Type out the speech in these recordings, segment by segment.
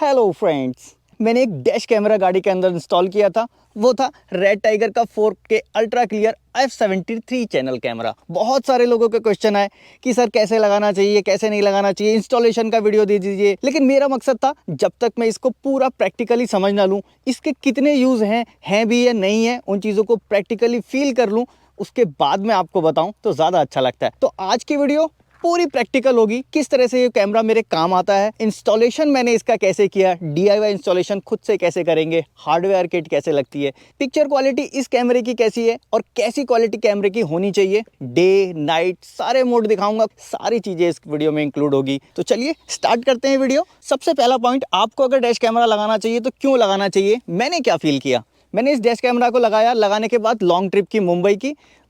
Hello friends, मैंने एक dash camera गाड़ी के अंदर इंस्टॉल किया था। वो था रेड टाइगर का 4K ultra clear F73 channel camera. बहुत सारे लोगों के क्वेश्चन आए कि सर कैसे लगाना चाहिए, कैसे नहीं लगाना चाहिए, इंस्टॉलेशन का वीडियो दे दीजिए। लेकिन मेरा मकसद था जब तक मैं इसको पूरा प्रैक्टिकली समझ ना लूँ, इसके कितने यूज़ हैं भी या नहीं है, उन चीज़ों को प्रैक्टिकली फील कर लूँ, उसके बाद मैं आपको बताऊँ तो ज़्यादा अच्छा लगता है। तो आज की वीडियो पूरी प्रैक्टिकल होगी, किस तरह से ये कैमरा मेरे काम आता है, इंस्टॉलेशन मैंने इसका कैसे किया, DIY इंस्टॉलेशन खुद से कैसे करेंगे, हार्डवेयर किट कैसे लगती है, पिक्चर क्वालिटी इस कैमरे की कैसी है और कैसी क्वालिटी कैमरे की होनी चाहिए, डे नाइट सारे मोड दिखाऊंगा, सारी चीजें इस वीडियो में इंक्लूड होगी। तो चलिए स्टार्ट करते हैं वीडियो। सबसे पहला पॉइंट, आपको अगर डैश कैमरा लगाना चाहिए तो क्यों लगाना चाहिए, मैंने क्या फील किया। मैंने इस डैश कैमरा को लगाने के बाद लॉन्ग ट्रिप की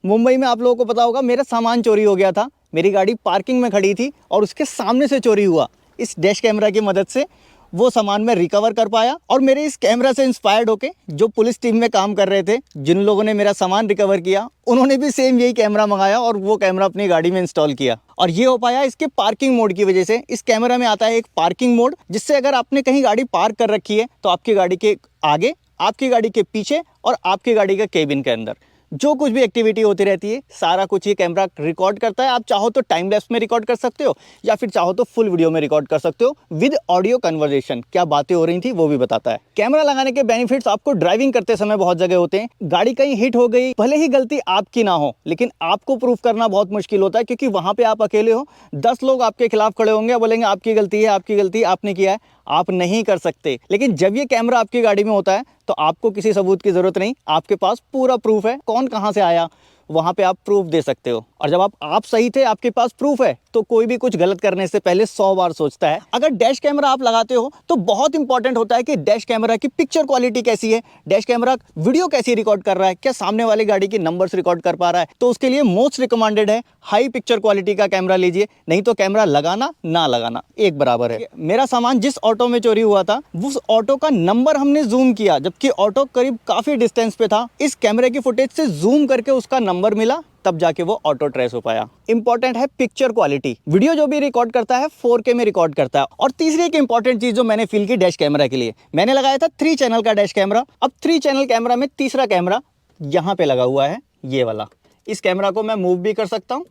मुंबई में आप लोगों को पता होगा मेरा सामान चोरी हो गया था। मेरी गाड़ी पार्किंग में खड़ी थी और उसके सामने से चोरी हुआ। इस डैश कैमरा की मदद से वो सामान मैं रिकवर कर पाया और मेरे इस कैमरा से इंस्पायर्ड होके जो पुलिस टीम में काम कर रहे थे, जिन लोगों ने मेरा सामान रिकवर किया, उन्होंने भी सेम यही कैमरा मंगाया और वो कैमरा अपनी गाड़ी में इंस्टॉल किया। और ये हो पाया इसके पार्किंग मोड की वजह से। इस कैमरा में आता है एक पार्किंग मोड, जिससे अगर आपने कहीं गाड़ी पार्क कर रखी है तो आपकी गाड़ी के आगे, आपकी गाड़ी के पीछे और आपकी गाड़ी के केबिन के अंदर जो कुछ भी एक्टिविटी होती रहती है, सारा कुछ ये कैमरा रिकॉर्ड करता है। आप चाहो तो टाइम लैप्स में रिकॉर्ड कर सकते हो या फिर चाहो तो फुल वीडियो में रिकॉर्ड कर सकते हो विद ऑडियो कन्वर्सेशन। क्या बातें हो रही थी वो भी बताता है। कैमरा लगाने के बेनिफिट्स आपको ड्राइविंग करते समय बहुत जगह होते हैं। गाड़ी कहीं हिट हो गई, भले ही गलती आपकी ना हो, लेकिन आपको प्रूफ करना बहुत मुश्किल होता है, क्योंकि वहां पे आप अकेले हो, 10 लोग आपके खिलाफ खड़े होंगे, बोलेंगे आपकी गलती है, आपकी गलती, आपने किया है, आप नहीं कर सकते। लेकिन जब ये कैमरा आपकी गाड़ी में होता है तो आपको किसी सबूत की जरूरत नहीं, आपके पास पूरा प्रूफ है। कौन कहां से आया वहां पे आप प्रूफ दे सकते हो। और जब आप सही थे, आपके पास प्रूफ है, तो कोई भी कुछ गलत करने से पहले 100 बार सोचता है। अगर डैश कैमरा आप लगाते हो तो बहुत इंपॉर्टेंट होता है कि डैश कैमरा की पिक्चर क्वालिटी कैसी है, डैश कैमरा वीडियो कैसी रिकॉर्ड कर रहा है, क्या सामने वाली गाड़ी की नंबर्स रिकॉर्ड कर पा रहा है। तो उसके लिए मोस्ट रिकमेंडेड है हाई पिक्चर क्वालिटी का कैमरा लीजिए, नहीं तो कैमरा लगाना ना लगाना एक बराबर है। मेरा सामान जिस ऑटो में चोरी हुआ था, उस ऑटो का नंबर हमने जूम किया, जबकि ऑटो करीब काफी डिस्टेंस पे था। इस कैमरे की फुटेज से जूम करके उसका नंबर मिला, तब जाके वो ऑटो ट्रेस हो पाया। इंपॉर्टेंट है पिक्चर क्वालिटी। वीडियो जो भी रिकॉर्ड करता है 4K में रिकॉर्ड करता है। और तीसरी एक इंपॉर्टेंट चीज जो मैंने फील की डैश कैमरा के लिए, मैंने लगाया था 3 चैनल का डैश कैमरा। अब 3 चैनल कैमरा में तीसरा कैमरा यहाँ पे लगा हुआ है, ये वाला। इस कैमरा को मैं मूव भी कर सकता हूँ,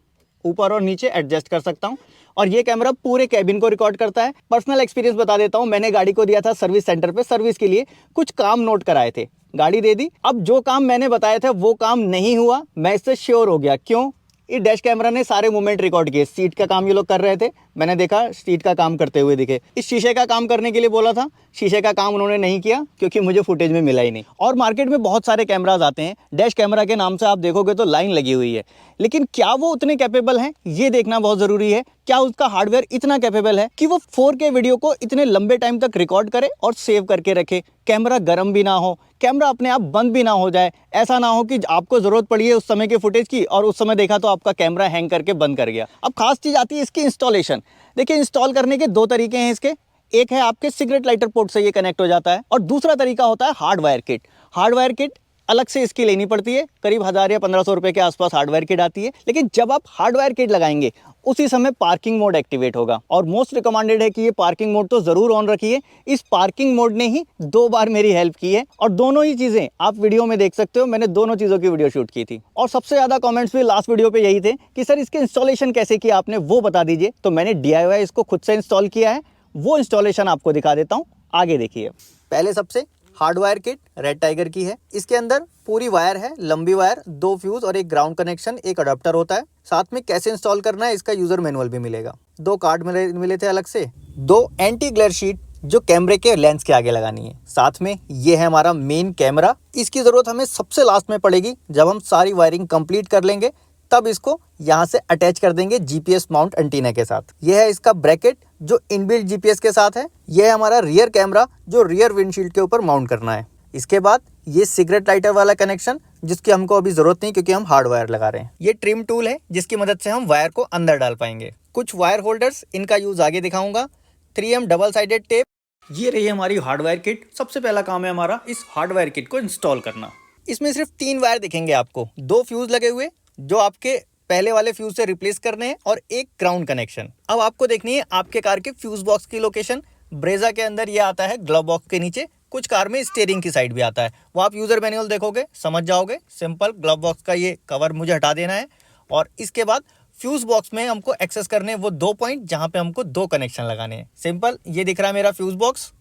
ऊपर और नीचे एडजस्ट कर सकता हूँ, और ये कैमरा पूरे कैबिन को रिकॉर्ड करता है। पर्सनल एक्सपीरियंस बता देता हूँ, मैंने गाड़ी को दिया था सर्विस सेंटर पे, सर्विस के लिए कुछ काम नोट कराए थे, गाड़ी दे दी। अब जो काम मैंने बताया था वो काम नहीं हुआ, मैं इससे श्योर हो गया। क्यों? ये डैश कैमरा ने सारे मूवमेंट रिकॉर्ड किए। सीट का काम ये लोग कर रहे थे, मैंने देखा सीट का काम करते हुए दिखे। इस शीशे का काम करने के लिए बोला था, शीशे का काम उन्होंने नहीं किया, क्योंकि मुझे फुटेज में मिला ही नहीं। और मार्केट में बहुत सारे कैमराज आते हैं, डैश कैमरा के नाम से आप देखोगे तो लाइन लगी हुई है, लेकिन क्या वो उतने कैपेबल हैं, ये देखना बहुत जरूरी है। क्या उसका हार्डवेयर इतना कैपेबल है कि वो 4K वीडियो को इतने लंबे टाइम तक रिकॉर्ड करे और सेव करके रखे, कैमरा गर्म भी ना हो, कैमरा अपने आप बंद भी ना हो जाए। ऐसा ना हो कि आपको जरूरत पड़ी है उस समय के फुटेज की और उस समय देखा तो आपका कैमरा हैंग करके बंद कर गया। अब खास चीज आती है इसकी इंस्टॉलेशन। देखिए, इंस्टॉल करने के 2 तरीके हैं इसके। एक है आपके सिगरेट लाइटर पोर्ट से ये कनेक्ट हो जाता है, और दूसरा तरीका होता है हार्डवायर किट। हार्डवायर किट अलग से इसकी लेनी पड़ती है, करीब 1000 या 1500 रुपए के आसपास हार्डवायर किट आती है। लेकिन जब आप हार्डवायर किट लगाएंगे उसी समय पार्किंग मोड एक्टिवेट होगा, और मोस्ट रिकमेंडेड है कि ये पार्किंग मोड तो जरूर ऑन रखिए। इस पार्किंग मोड ने ही 2 बार मेरी हेल्प की है, और दोनों ही चीजें आप वीडियो में देख सकते हो। मैंने दोनों चीजों की वीडियो शूट की थी, और सबसे ज्यादा कमेंट्स भी लास्ट वीडियो पे यही थे कि सर इसके इंस्टॉलेशन कैसे किया आपने, वो बता दीजिए। तो मैंने DIY इसको खुद से इंस्टॉल किया है, वो इंस्टॉलेशन आपको दिखा देता हूँ, आगे देखिए। पहले सबसे हार्डवायर किट रेड टाइगर की है। इसके अंदर पूरी वायर है, लंबी वायर, 2 फ्यूज और एक ग्राउंड कनेक्शन, एक अडाप्टर होता है। साथ में कैसे इंस्टॉल करना है इसका यूजर मैनुअल भी मिलेगा। 2 कार्ड मिले थे अलग से, 2 एंटी ग्लेयर शीट जो कैमरे के लेंस के आगे लगानी है। साथ में ये है हमारा मेन कैमरा। इसकी जरूरत हमें सबसे लास्ट में पड़ेगी, जब हम सारी वायरिंग कंप्लीट कर लेंगे तब इसको यहाँ से अटैच कर देंगे GPS माउंट एंटीना के साथ। यह है इसका ब्रैकेट जो इनबिल्ट GPS के साथ है। यह है हमारा रियर कैमरा जो रियर विंडशील्ड के ऊपर माउंट करना है। इसके बाद ये सिगरेट लाइटर वाला कनेक्शन, जिसकी हमको अभी जरूरत नहीं क्योंकि हम हार्ड वायर लगा रहे हैं। ये ट्रिम टूल है जिसकी मदद से हम वायर को अंदर डाल पाएंगे। कुछ वायर होल्डर्स, इनका यूज आगे दिखाऊंगा। 3M double sided tape. ये रही हमारी हार्डवायर किट। सबसे पहला काम है हमारा इस हार्डवायर किट को इंस्टॉल करना। इसमें सिर्फ 3 वायर दिखेंगे आपको, 2 फ्यूज लगे हुए जो आपके पहले वाले फ्यूज से रिप्लेस करने हैं, और एक ग्राउंड कनेक्शन। अब आपको देखनी है आपके कार के फ्यूज बॉक्स की लोकेशन। ब्रेजा के अंदर ये आता है ग्लव बॉक्स के नीचे, कुछ कार में स्टीयरिंग की साइड भी आता है, वो आप यूज़र मैनुअल देखोगे समझ जाओगे। सिंपल ग्लव बॉक्स का ये कवर मुझे हटा देना है और इसके बाद फ्यूज़ बॉक्स में हमको एक्सेस करने हैं वो 2 पॉइंट जहाँ पे हमको 2 कनेक्शन लगाने हैं। सिंपल ये दिख रहा है मेरा फ्यूज़ बॉक्स,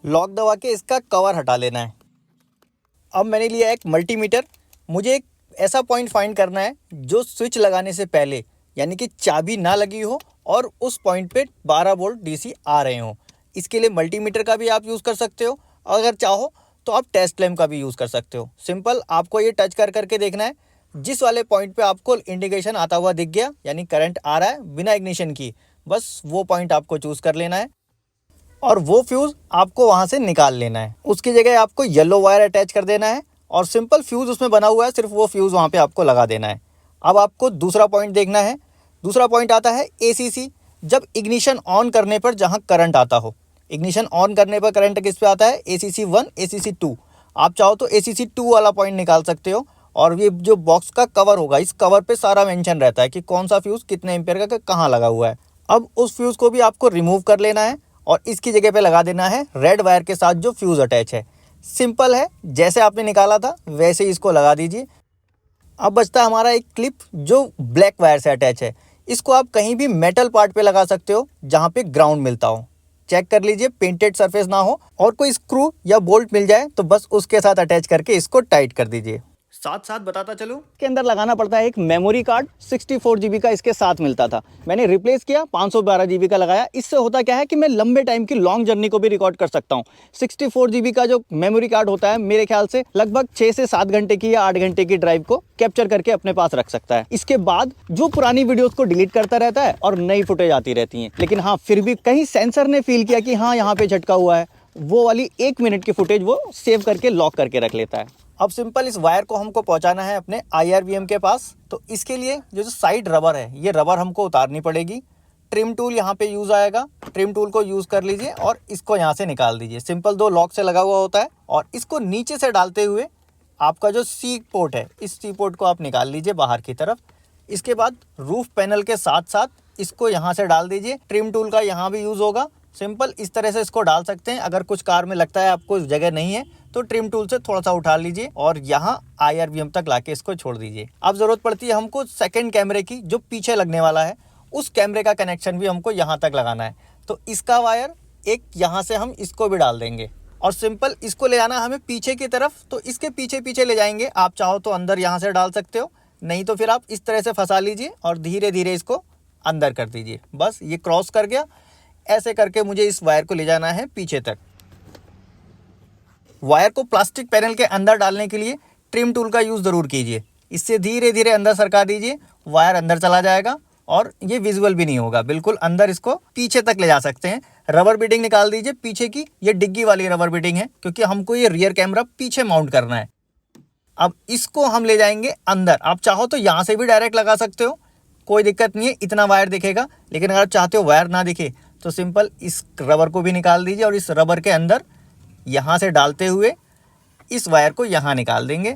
लॉक दबा के इसका कवर हटा लेना है। अब मैंने लिया एक मल्टीमीटर, मुझे एक ऐसा पॉइंट फाइंड करना है जो स्विच लगाने से पहले यानी कि चाबी ना लगी हो और उस पॉइंट पे 12 वोल्ट डीसी आ रहे हों। इसके लिए मल्टीमीटर का भी आप यूज़ कर सकते हो, अगर चाहो तो आप टेस्ट लैम्प का भी यूज़ कर सकते हो। सिंपल आपको ये टच कर करके देखना है, जिस वाले पॉइंट पे आपको इंडिकेशन आता हुआ दिख गया यानी करंट आ रहा है बिना इग्निशन की, बस वो पॉइंट आपको चूज़ कर लेना है और वो फ्यूज़ आपको वहाँ से निकाल लेना है। उसकी जगह आपको येलो वायर अटैच कर देना है और सिंपल फ्यूज़ उसमें बना हुआ है, सिर्फ वो फ्यूज़ वहाँ पे आपको लगा देना है। अब आपको दूसरा पॉइंट देखना है, दूसरा पॉइंट आता है एसीसी। जब इग्निशन ऑन करने पर जहाँ करंट आता हो, इग्निशन ऑन करने पर करंट किस पे आता है, ACC 1 ACC 2। आप चाहो तो ACC 2 वाला पॉइंट निकाल सकते हो और ये जो बॉक्स का कवर होगा इस कवर पे सारा मेंशन रहता है कि कौन सा फ्यूज़ कितने एम्पेयर का कहाँ लगा हुआ है। अब उस फ्यूज़ को भी आपको रिमूव कर लेना है और इसकी जगह पे लगा देना है रेड वायर के साथ जो फ्यूज़ अटैच है। सिंपल है, जैसे आपने निकाला था वैसे ही इसको लगा दीजिए। अब बचता है हमारा एक क्लिप जो ब्लैक वायर से अटैच है। इसको आप कहीं भी मेटल पार्ट पे लगा सकते हो जहाँ पे ग्राउंड मिलता हो। चेक कर लीजिए पेंटेड सरफेस ना हो और कोई स्क्रू या बोल्ट मिल जाए तो बस उसके साथ अटैच करके इसको टाइट कर दीजिए। साथ साथ बताता चलूं, इसके अंदर लगाना पड़ता है एक मेमोरी कार्ड, 64 GB का इसके साथ मिलता था, मैंने रिप्लेस किया 512 GB का लगाया। इससे होता क्या है कि मैं लंबे टाइम की लॉन्ग जर्नी को भी रिकॉर्ड कर सकता हूँ। 64 GB का जो मेमोरी कार्ड होता है मेरे ख्याल से लगभग 6 से 7 घंटे की या 8 घंटे की ड्राइव को कैप्चर करके अपने पास रख सकता है। इसके बाद जो पुरानी वीडियोस को डिलीट करता रहता है और नई फुटेज आती रहती है, लेकिन हाँ फिर भी कहीं सेंसर ने फील किया कि हाँ यहाँ पे झटका हुआ है, वो वाली 1 मिनट की फुटेज वो सेव करके लॉक करके रख लेता है। अब सिंपल इस वायर को हमको पहुंचाना है अपने IRVM के पास, तो इसके लिए जो साइड रबर है ये रबर हमको उतारनी पड़ेगी। ट्रिम टूल यहाँ पे यूज़ आएगा, ट्रिम टूल को यूज़ कर लीजिए और इसको यहाँ से निकाल दीजिए। सिंपल 2 लॉक से लगा हुआ होता है और इसको नीचे से डालते हुए आपका जो C पोर्ट है इस C पोर्ट को आप निकाल लीजिए बाहर की तरफ। इसके बाद रूफ पैनल के साथ साथ इसको यहाँ से डाल दीजिए। ट्रिम टूल का यहाँ भी यूज़ होगा। सिंपल इस तरह से इसको डाल सकते हैं। अगर कुछ कार में लगता है आपको जगह नहीं है तो ट्रिम टूल से थोड़ा सा उठा लीजिए और यहाँ IRVM तक लाके इसको छोड़ दीजिए। अब ज़रूरत पड़ती है हमको सेकंड कैमरे की, जो पीछे लगने वाला है उस कैमरे का कनेक्शन भी हमको यहाँ तक लगाना है। तो इसका वायर एक यहाँ से हम इसको भी डाल देंगे और सिंपल इसको ले जाना हमें पीछे की तरफ, तो इसके पीछे पीछे ले जाएंगे। आप चाहो तो अंदर यहाँ से डाल सकते हो, नहीं तो फिर आप इस तरह से फंसा लीजिए और धीरे धीरे इसको अंदर कर दीजिए। बस ये क्रॉस कर गया। ऐसे करके मुझे इस वायर को ले जाना है पीछे तक। वायर को प्लास्टिक पैनल के अंदर डालने के लिए ट्रिम टूल का यूज़ ज़रूर कीजिए। इससे धीरे धीरे अंदर सरका दीजिए, वायर अंदर चला जाएगा और ये विजुअल भी नहीं होगा। बिल्कुल अंदर इसको पीछे तक ले जा सकते हैं। रबर बीडिंग निकाल दीजिए पीछे की, ये डिग्गी वाली रबर बीडिंग है क्योंकि हमको ये रियर कैमरा पीछे माउंट करना है। अब इसको हम ले जाएंगे अंदर। आप चाहो तो यहाँ से भी डायरेक्ट लगा सकते हो, कोई दिक्कत नहीं है, इतना वायर दिखेगा। लेकिन अगर चाहते हो वायर ना दिखे तो सिंपल इस रबर को भी निकाल दीजिए और इस रबर के अंदर यहाँ से डालते हुए इस वायर को यहाँ निकाल देंगे।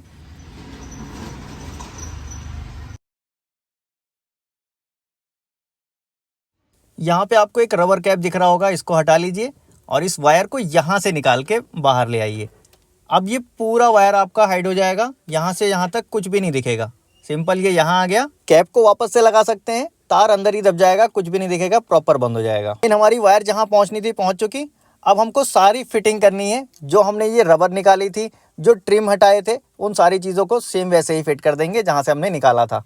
यहाँ पे आपको एक रबर कैप दिख रहा होगा, इसको हटा लीजिए और इस वायर को यहाँ से निकाल के बाहर ले आइए। अब ये पूरा वायर आपका हाइड हो जाएगा, यहाँ से यहाँ तक कुछ भी नहीं दिखेगा। सिंपल ये यहाँ आ गया। कैप को वापस से लगा सकते हैं, तार अंदर ही दब जाएगा, कुछ भी नहीं दिखेगा, प्रॉपर बंद हो जाएगा। इन हमारी वायर जहाँ पहुँचनी थी पहुँच चुकी। अब हमको सारी फिटिंग करनी है। जो हमने ये रबर निकाली थी, जो ट्रिम हटाए थे, उन सारी चीज़ों को सेम वैसे ही फिट कर देंगे जहाँ से हमने निकाला था।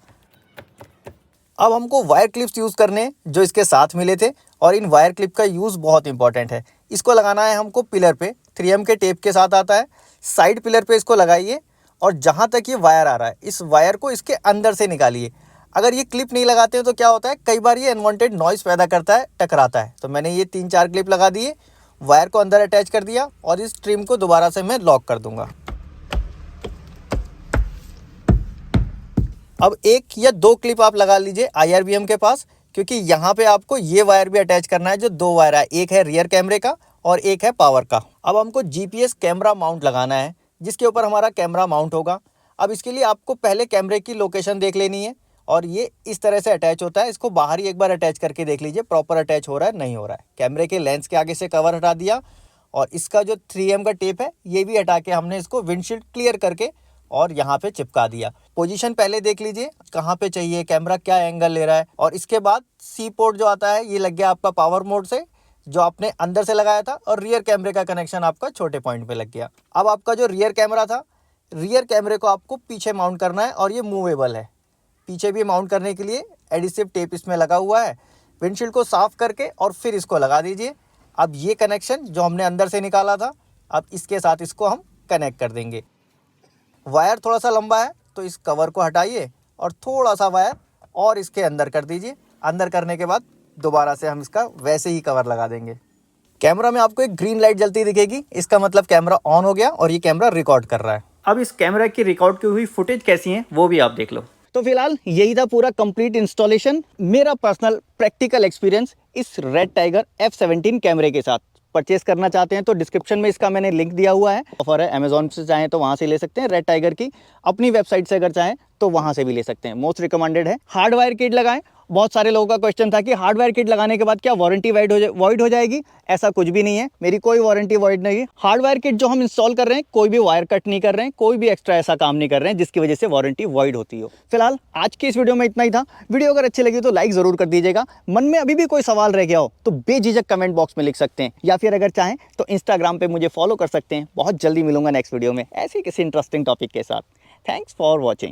अब हमको वायर क्लिप्स यूज़ करने जो इसके साथ मिले थे, और इन वायर क्लिप का यूज़ बहुत इंपॉर्टेंट है। इसको लगाना है हमको पिलर पे, 3M के टेप के साथ आता है। साइड पिलर पे इसको लगाइए और जहाँ तक ये वायर आ रहा है इस वायर को इसके अंदर से निकालिए। अगर ये क्लिप नहीं लगाते हो तो क्या होता है, कई बार ये अनवांटेड नॉइज़ पैदा करता है, टकराता है। तो मैंने ये 3-4 क्लिप लगा दिए, वायर को अंदर अटैच कर दिया और इस ट्रिम को दोबारा से मैं लॉक कर दूंगा। अब 1 या 2 क्लिप आप लगा लीजिए IRVM के पास, क्योंकि यहाँ पे आपको ये वायर भी अटैच करना है। जो 2 वायर है, एक है रियर कैमरे का और एक है पावर का। अब हमको GPS कैमरा माउंट लगाना है जिसके ऊपर हमारा कैमरा माउंट होगा। अब इसके लिए आपको पहले कैमरे की लोकेशन देख लेनी है और ये इस तरह से अटैच होता है। इसको बाहर ही एक बार अटैच करके देख लीजिए प्रॉपर अटैच हो रहा है नहीं हो रहा है। कैमरे के लेंस के आगे से कवर हटा दिया और इसका जो 3M का टेप है ये भी हटा के हमने इसको विंडशील्ड क्लियर करके और यहाँ पे चिपका दिया। पोजीशन पहले देख लीजिए कहाँ पे चाहिए, कैमरा क्या एंगल ले रहा है। और इसके बाद सी पोर्ट जो आता है ये लग गया आपका पावर मोड से, जो आपने अंदर से लगाया था, और रियर कैमरे का कनेक्शन आपका छोटे पॉइंट पे लग गया। अब आपका जो रियर कैमरा था, रियर कैमरे को आपको पीछे माउंट करना है और ये मूवेबल है। पीछे भी माउंट करने के लिए एडिसिव टेप इसमें लगा हुआ है। विंडशील्ड को साफ़ करके और फिर इसको लगा दीजिए। अब ये कनेक्शन जो हमने अंदर से निकाला था, अब इसके साथ इसको हम कनेक्ट कर देंगे। वायर थोड़ा सा लंबा है तो इस कवर को हटाइए और थोड़ा सा वायर और इसके अंदर कर दीजिए। अंदर करने के बाद दोबारा से हम इसका वैसे ही कवर लगा देंगे। कैमरा में आपको एक ग्रीन लाइट जलती दिखेगी, इसका मतलब कैमरा ऑन हो गया और ये कैमरा रिकॉर्ड कर रहा है। अब इस कैमरा की रिकॉर्ड की हुई फुटेज कैसी है वो भी आप देख लो। तो फिलहाल यही था पूरा कंप्लीट इंस्टॉलेशन, मेरा पर्सनल प्रैक्टिकल एक्सपीरियंस इस रेड टाइगर F17 कैमरे के साथ। परचेस करना चाहते हैं तो डिस्क्रिप्शन में इसका मैंने लिंक दिया हुआ है। ऑफर है, अमेजॉन से चाहें तो वहाँ से ले सकते हैं रेड टाइगर की, अपनी वेबसाइट से अगर चाहें तो वहाँ से भी ले सकते हैं। मोस्ट रिकमेंडेड है। हार्डवायर किट लगाएं। बहुत सारे लोगों का क्वेश्चन था कि हार्डवायर किट लगाने के बाद क्या वारंटी वॉइड हो जाएगी। ऐसा कुछ भी नहीं है, मेरी कोई वारंटी वॉइड नहीं है। हार्डवायर किट जो हम इंस्टॉल कर रहे हैं, कोई भी वायर कट नहीं कर रहे हैं, कोई भी एक्स्ट्रा ऐसा काम नहीं कर रहे हैं जिसकी वजह से वारंटी वॉइड होती हो। फिलहाल आज की इस वीडियो में इतना ही था। वीडियो अगर अच्छी लगी तो लाइक जरूर कर दीजिएगा। मन में अभी भी कोई सवाल रह गया हो तो बेझिझक कमेंट बॉक्स में लिख सकते हैं, या फिर अगर चाहें तो इंस्टाग्राम पे मुझे फॉलो कर सकते हैं। बहुत जल्दी मिलूंगा नेक्स्ट वीडियो में ऐसे किसी इंटरेस्टिंग टॉपिक के साथ। Thanks for watching.